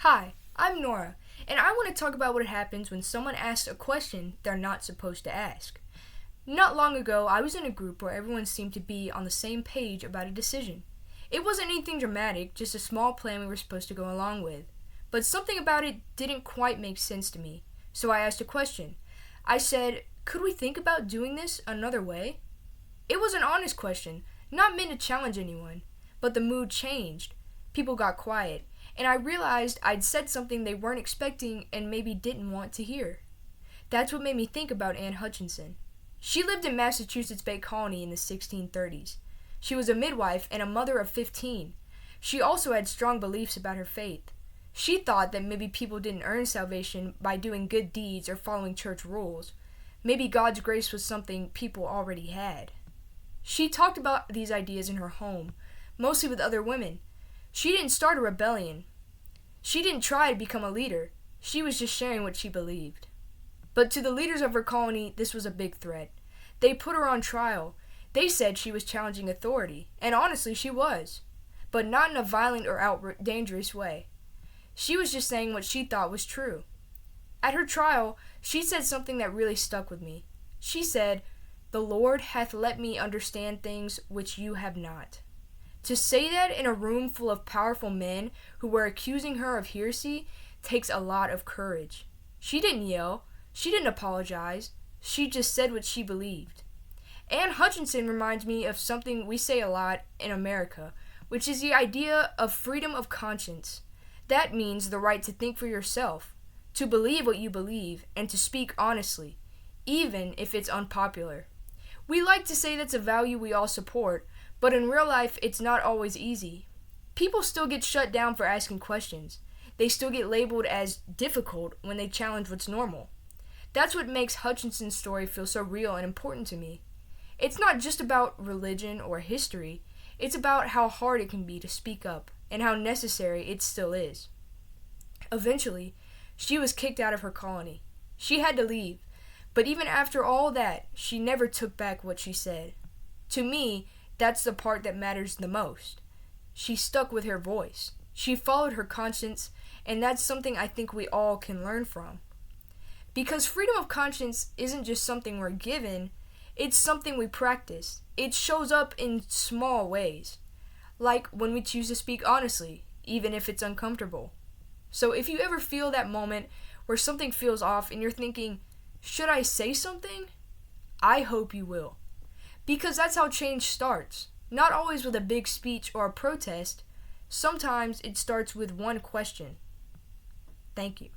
Hi, I'm Nourah, and I want to talk about what happens when someone asks a question they're not supposed to ask. Not long ago, I was in a group where everyone seemed to be on the same page about a decision. It wasn't anything dramatic, just a small plan we were supposed to go along with. But something about it didn't quite make sense to me, so I asked a question. I said, could we think about doing this another way? It was an honest question, not meant to challenge anyone, but the mood changed. People got quiet, and I realized I'd said something they weren't expecting and maybe didn't want to hear. That's what made me think about Anne Hutchinson. She lived in Massachusetts Bay Colony in the 1630s. She was a midwife and a mother of 15. She also had strong beliefs about her faith. She thought that maybe people didn't earn salvation by doing good deeds or following church rules. Maybe God's grace was something people already had. She talked about these ideas in her home, mostly with other women. She didn't start a rebellion. She didn't try to become a leader. She was just sharing what she believed. But to the leaders of her colony, this was a big threat. They put her on trial. They said she was challenging authority, and honestly, she was. But not in a violent or dangerous way. She was just saying what she thought was true. At her trial, she said something that really stuck with me. She said, "The Lord hath let me understand things which you have not." To say that in a room full of powerful men who were accusing her of heresy takes a lot of courage. She didn't yell. She didn't apologize. She just said what she believed. Anne Hutchinson reminds me of something we say a lot in America, which is the idea of freedom of conscience. That means the right to think for yourself, to believe what you believe, and to speak honestly, even if it's unpopular. We like to say that's a value we all support, but in real life, it's not always easy. People still get shut down for asking questions. They still get labeled as difficult when they challenge what's normal. That's what makes Hutchinson's story feel so real and important to me. It's not just about religion or history. It's about how hard it can be to speak up and how necessary it still is. Eventually, she was kicked out of her colony. She had to leave, but even after all that, she never took back what she said. To me, that's the part that matters the most. She stuck with her voice. She followed her conscience, and that's something I think we all can learn from. Because freedom of conscience isn't just something we're given, it's something we practice. It shows up in small ways, like when we choose to speak honestly, even if it's uncomfortable. So if you ever feel that moment where something feels off and you're thinking, should I say something? I hope you will. Because that's how change starts. Not always with a big speech or a protest. Sometimes it starts with one question. Thank you.